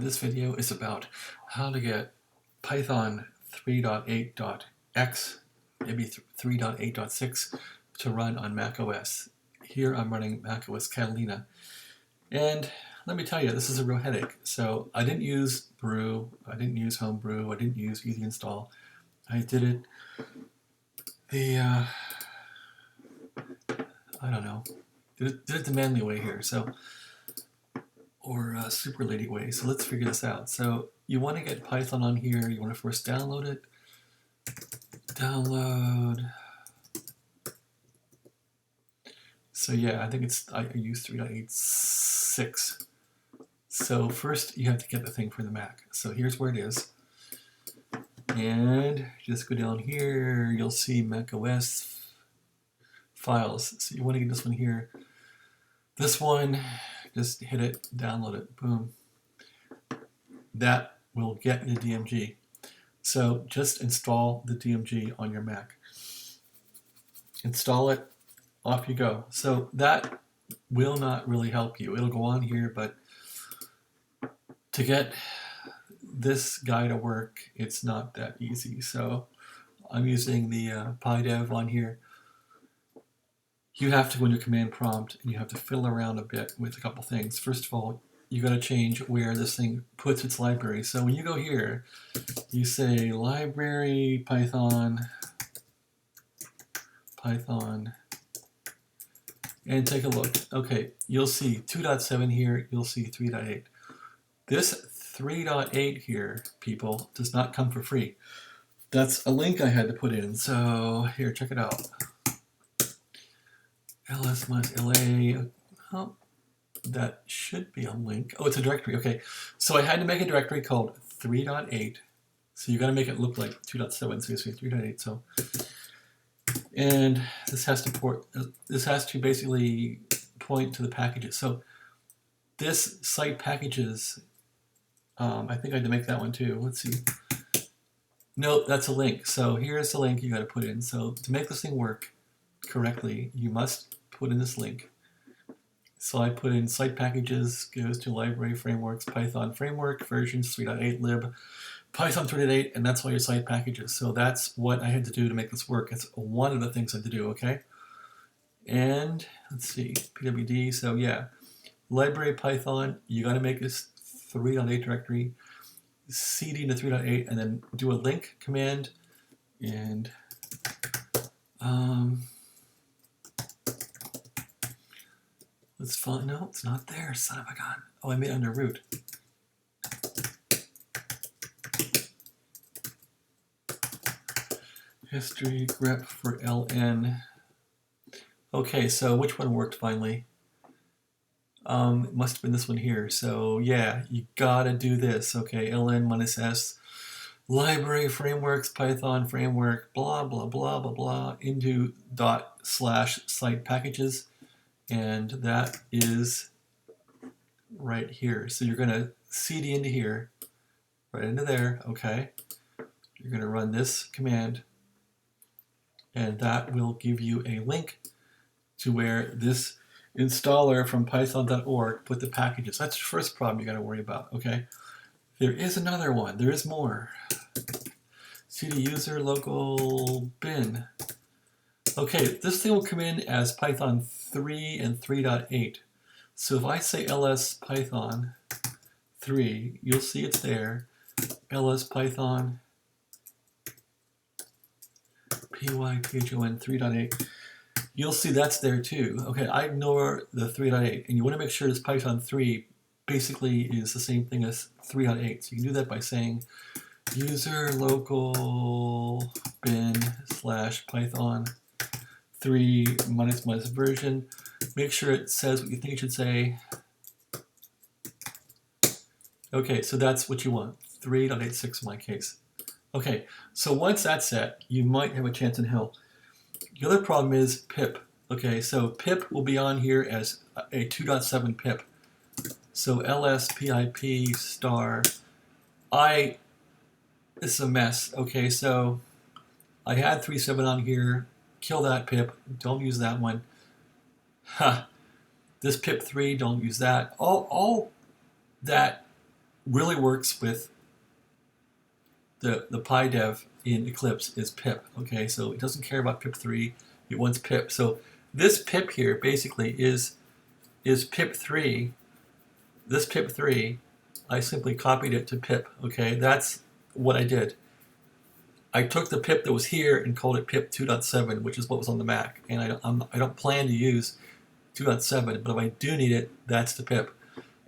This video is about how to get Python 3.8.x, maybe 3.8.6 to run on macOS. Here I'm running macOS Catalina. And let me tell you, this is a real headache. So I didn't use brew, I didn't use homebrew, I didn't use easy install. I did it I don't know, did it the manly way here. So or super lady way. So let's figure this out. So you want to get Python on here. You want to first download it. Download. So yeah, I think I use 3.86. So first you have to get the thing for the Mac. So here's where it is. And just go down here. You'll see macOS files. So you want to get this one here. This one, just hit it, download it, boom. That will get the DMG. So just install the DMG on your Mac. Install it, off you go. So that will not really help you. It'll go on here, but to get this guy to work, it's not that easy. So I'm using the PyDev on here. You have to go into command prompt and you have to fiddle around a bit with a couple things. First of all, you got to change where this thing puts its library. So when you go here, you say library Python, and take a look. Okay, you'll see 2.7 here, you'll see 3.8. This 3.8 here, people, does not come for free. That's a link I had to put in. So here, check it out. ls-la, oh, that should be a link. Oh, it's a directory. Okay, so I had to make a directory called 3.8. So you got to make it look like 2.7. So you say 3.8. So, and this has to basically point to the packages. So this site packages. I think I had to make that one too. Let's see. Nope, that's a link. So here's the link you got to put in. So to make this thing work correctly, you must put in this link. So I put in site packages, goes to library frameworks, Python framework, versions 3.8 lib, Python 3.8, and that's all your site packages. So that's what I had to do to make this work. It's one of the things I had to do, okay? And let's see, pwd, so yeah, library Python, you got to make this 3.8 directory, cd to 3.8, and then do a link command, and let's find, no, it's not there, son of a gun. Oh, I made it under root. History grep for ln. Okay, so which one worked finally? It must have been this one here. So yeah, you gotta do this. Okay, ln minus s, library frameworks, Python framework, blah, blah, blah, blah, blah, into /site packages. And that is right here. So you're gonna cd into here, right into there, okay? You're gonna run this command, and that will give you a link to where this installer from Python.org put the packages. That's the first problem you got to worry about, okay? There is another one. There is more. cd user local bin. Okay, this thing will come in as Python 3 and 3.8. So if I say ls Python 3, you'll see it's there. ls Python python 3.8. You'll see that's there too. Okay, I ignore the 3.8, and you want to make sure this Python 3 basically is the same thing as 3.8. So you can do that by saying user local bin / Python 3 minus version. Make sure it says what you think it should say. Okay, so that's what you want, 3.86 in my case. Okay, so once that's set, you might have a chance in hell. The other problem is pip. Okay, so pip will be on here as a 2.7 pip. So ls pip star it's a mess. Okay, so I had 3.7 on here. Kill that pip. Don't use that one. Ha. This pip3, don't use that. All that really works with the PyDev in Eclipse is pip. Okay, so it doesn't care about pip3, it wants pip. So this pip here basically is pip3. This pip3, I simply copied it to pip. Okay, that's what I did. I took the pip that was here and called it pip 2.7, which is what was on the Mac. And I don't plan to use 2.7, but if I do need it, that's the pip.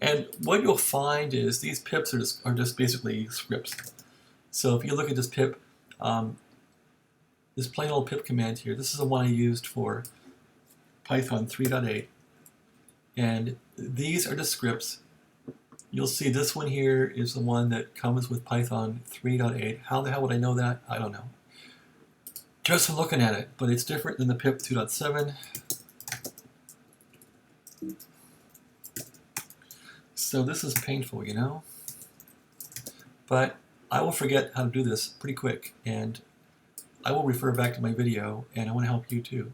And what you'll find is these pips are just basically scripts. So if you look at this pip, this plain old pip command here, this is the one I used for Python 3.8. And these are the scripts. You'll see this one here is the one that comes with Python 3.8. How the hell would I know that? I don't know. Just from looking at it, but it's different than the pip 2.7. So this is painful, you know? But I will forget how to do this pretty quick, and I will refer back to my video, and I want to help you too.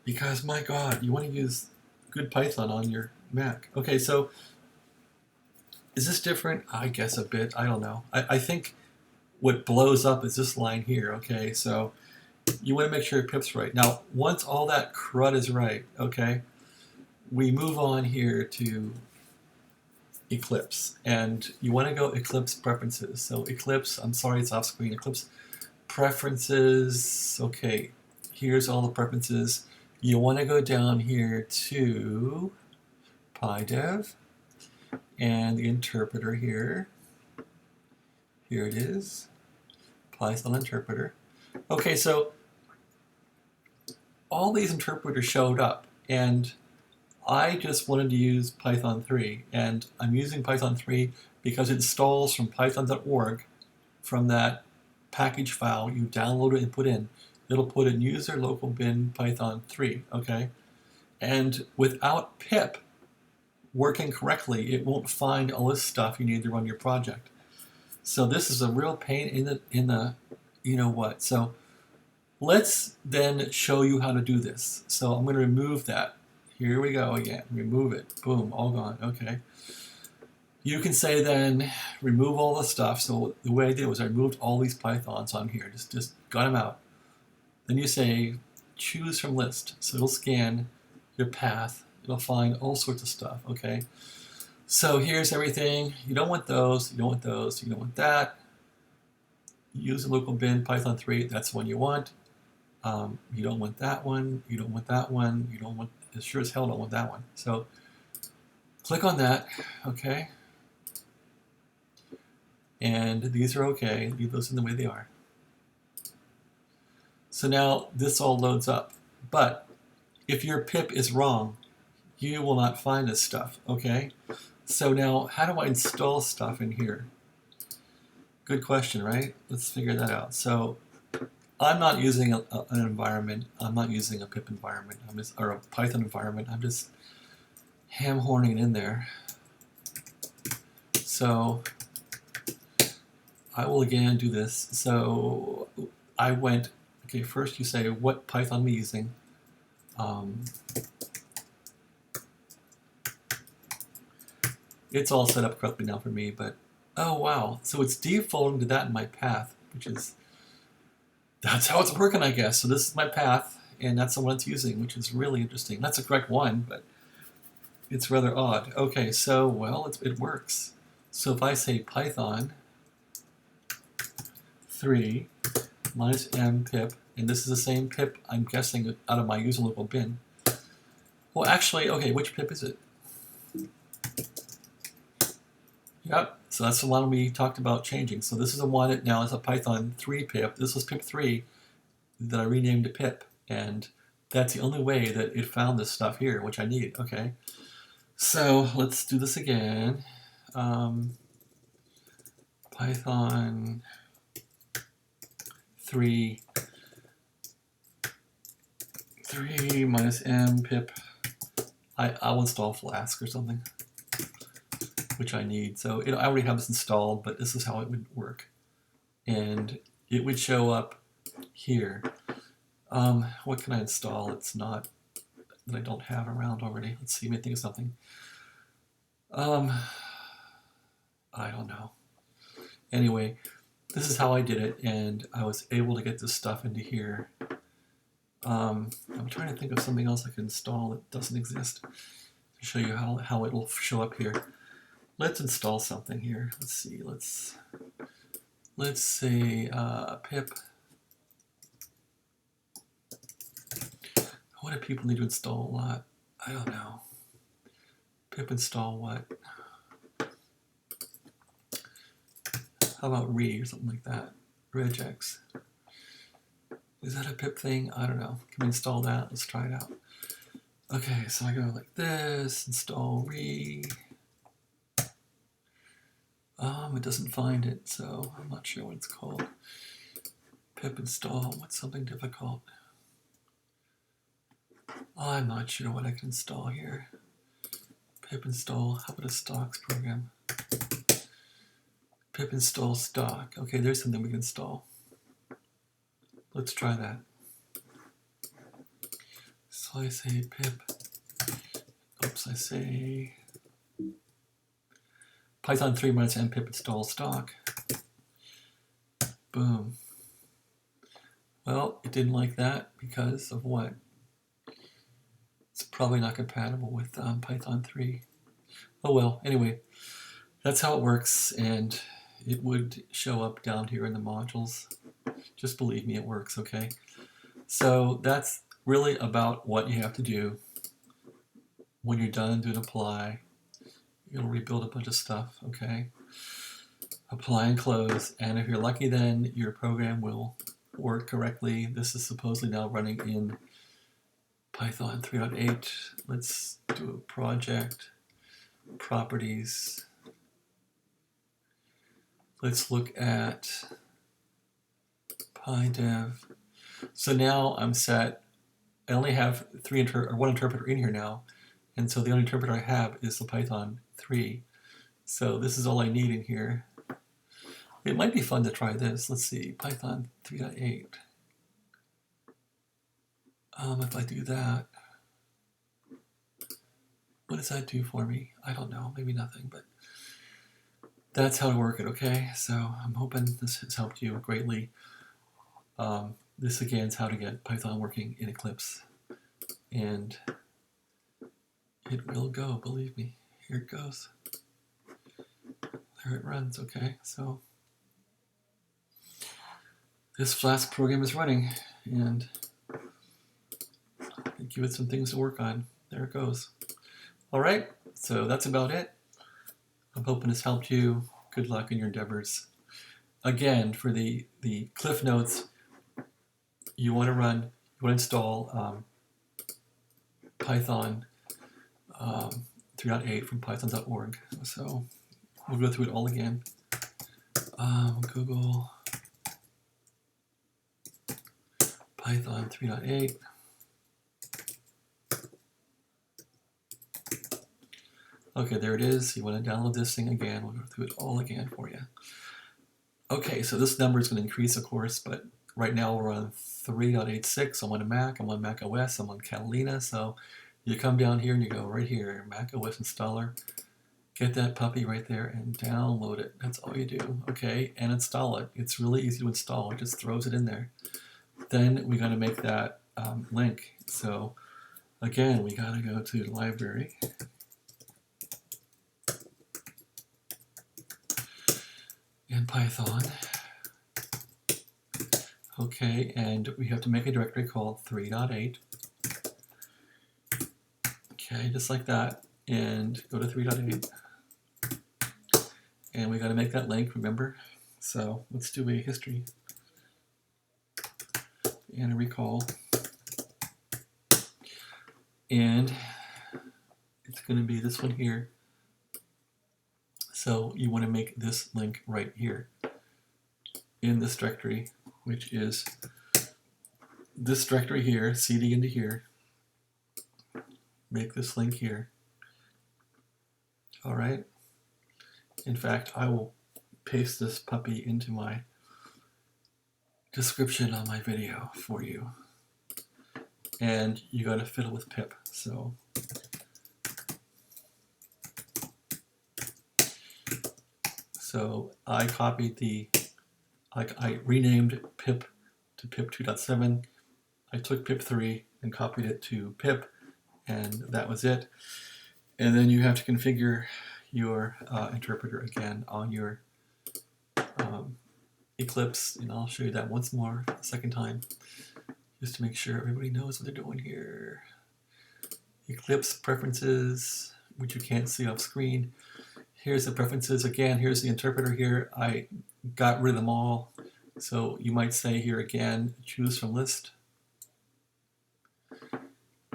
Because, my God, you want to use good Python on your Mac. Okay, so is this different? I guess a bit. I don't know. I think what blows up is this line here. Okay, so you want to make sure your pip's right. Now, once all that crud is right, okay, we move on here to Eclipse. And you want to go Eclipse Preferences. So Eclipse, I'm sorry it's off screen, Eclipse Preferences. Okay, here's all the preferences. You want to go down here to PyDev and the interpreter here. Here it is, Python interpreter. Okay, so all these interpreters showed up, and I just wanted to use Python 3, and I'm using Python 3 because it installs from Python.org from that package file you download it and put in. It'll put in user local bin Python 3, okay? And without pip working correctly, it won't find all this stuff you need to run your project. So this is a real pain in the you know what. So let's then show you how to do this. So I'm going to remove that. Here we go again. Remove it. Boom, all gone. Okay. You can say then remove all the stuff. So the way I did was I removed all these Pythons on here. Just got them out. Then you say choose from list. So it'll scan your path. It'll find all sorts of stuff. Okay. So here's everything. You don't want those. You don't want those. You don't want that. Use a local bin Python 3. That's the one you want. You don't want that one. You don't want that one. You don't want. Sure as hell don't want that one. So click on that. Okay. And these are okay. Leave those in the way they are. So now this all loads up. But if your pip is wrong, you will not find this stuff. Okay. So now, how do I install stuff in here? Good question, right? Let's figure that out. So I'm not using an environment. I'm not using a pip environment. Or a Python environment. I'm just ham-horning it in there. So I will again do this. So I went, okay, first you say what Python am I using. It's all set up correctly now for me, but oh wow. So it's defaulting to that in my path, which is, that's how it's working, I guess. So this is my path, and that's the one it's using, which is really interesting. That's the correct one, but it's rather odd. Okay, so, well, it works. So if I say Python 3 minus m pip, and this is the same pip, I'm guessing, out of my user local bin. Well, actually, okay, which pip is it? Yep, so that's the one we talked about changing. So this is the one that now is a Python 3 pip. This was pip 3 that I renamed to pip. And that's the only way that it found this stuff here, which I need. Okay, so let's do this again. Python 3 minus m pip. I'll install Flask or something, which I need. So I already have this installed, but this is how it would work. And it would show up here. What can I install? It's not that I don't have around already. Let's see, let me think of something. I don't know. Anyway, this is how I did it, and I was able to get this stuff into here. I'm trying to think of something else I can install that doesn't exist to show you how it'll show up here. Let's install something here. Let's see. Let's say pip. What do people need to install a lot? I don't know. Pip install what? How about re or something like that? Regex. Is that a pip thing? I don't know. Can we install that? Let's try it out. Okay, so I go like this, install re. It doesn't find it, so I'm not sure what it's called. Pip install, what's something difficult? I'm not sure what I can install here. Pip install, how about a stocks program? Pip install stock. Okay, there's something we can install. Let's try that. So I say pip, oops, I say Python 3 minus m pip install stock. Boom. Well, it didn't like that because of what? It's probably not compatible with Python 3. Oh well, anyway, that's how it works, and it would show up down here in the modules. Just believe me, it works, okay? So that's really about what you have to do. When you're done doing apply, you'll rebuild a bunch of stuff, okay? Apply and close, and if you're lucky then your program will work correctly. This is supposedly now running in Python 3.8. Let's do a project, properties. Let's look at PyDev. So now I'm set. I only have one interpreter in here now, and so the only interpreter I have is the Python 3. So this is all I need in here. It might be fun to try this. Let's see, Python 3.8. If I do that, what does that do for me? I don't know, maybe nothing, but that's how to work it, okay? So I'm hoping this has helped you greatly. This again is how to get Python working in Eclipse. And it will go, believe me. Here it goes. There it runs, okay? So this Flask program is running, and give it some things to work on. There it goes. All right, so that's about it. I'm hoping this helped you. Good luck in your endeavors. Again, for the Cliff Notes, you want to install Python 3.8 from python.org. So we'll go through it all again. Google Python 3.8. Okay, there it is. You want to download this thing again. We'll go through it all again for you. Okay, so this number is going to increase, of course, but right now we're on 3.86. I'm on a Mac. I'm on MacOS. I'm on Catalina. So you come down here and you go right here, MacOS installer. Get that puppy right there and download it. That's all you do, okay? And install it. It's really easy to install. It just throws it in there. Then we got to make that link. So again, we got to go to the library. In Python. Okay, and we have to make a directory called 3.8. Okay, just like that. And go to 3.8. And we got to make that link, remember? So let's do a history and a recall. And it's going to be this one here. So you want to make this link right here in this directory, which is this directory here, cd into here. Make this link here. All right. In fact, I will paste this puppy into my description on my video for you. And you got to fiddle with pip. So So I copied I renamed pip to pip 2.7. I took pip 3 and copied it to pip, and that was it. And then you have to configure your interpreter again on your Eclipse, and I'll show you that once more, a second time, just to make sure everybody knows what they're doing here. Eclipse preferences, which you can't see off screen. Here's the preferences again. Here's the interpreter here. I got rid of them all. So you might say here again, choose from list.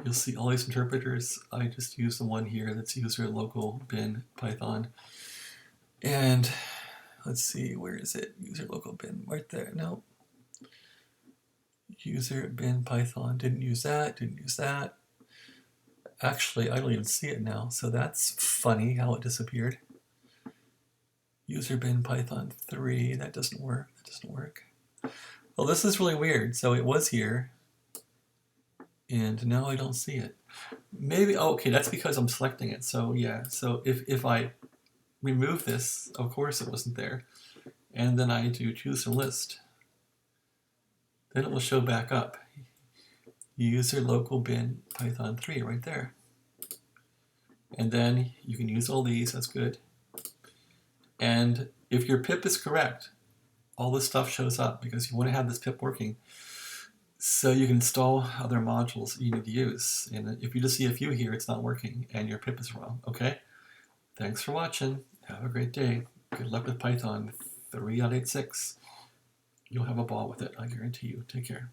You'll see all these interpreters. I just use the one here that's user local bin Python. And let's see, where is it? User local bin, right there. No. User bin Python, didn't use that, didn't use that. Actually, I don't even see it now, so that's funny how it disappeared. User bin Python 3, that doesn't work, that doesn't work. Well, this is really weird. So it was here, and now I don't see it. Maybe, oh, okay, that's because I'm selecting it. So yeah, so if I remove this, of course it wasn't there, and then I do choose from list, then it will show back up. User local bin Python 3 right there. And then you can use all these, that's good. And if your pip is correct, all this stuff shows up because you want to have this pip working so you can install other modules you need to use. And if you just see a few here, it's not working and your pip is wrong, okay? Thanks for watching. Have a great day. Good luck with Python 3.86. You'll have a ball with it, I guarantee you. Take care.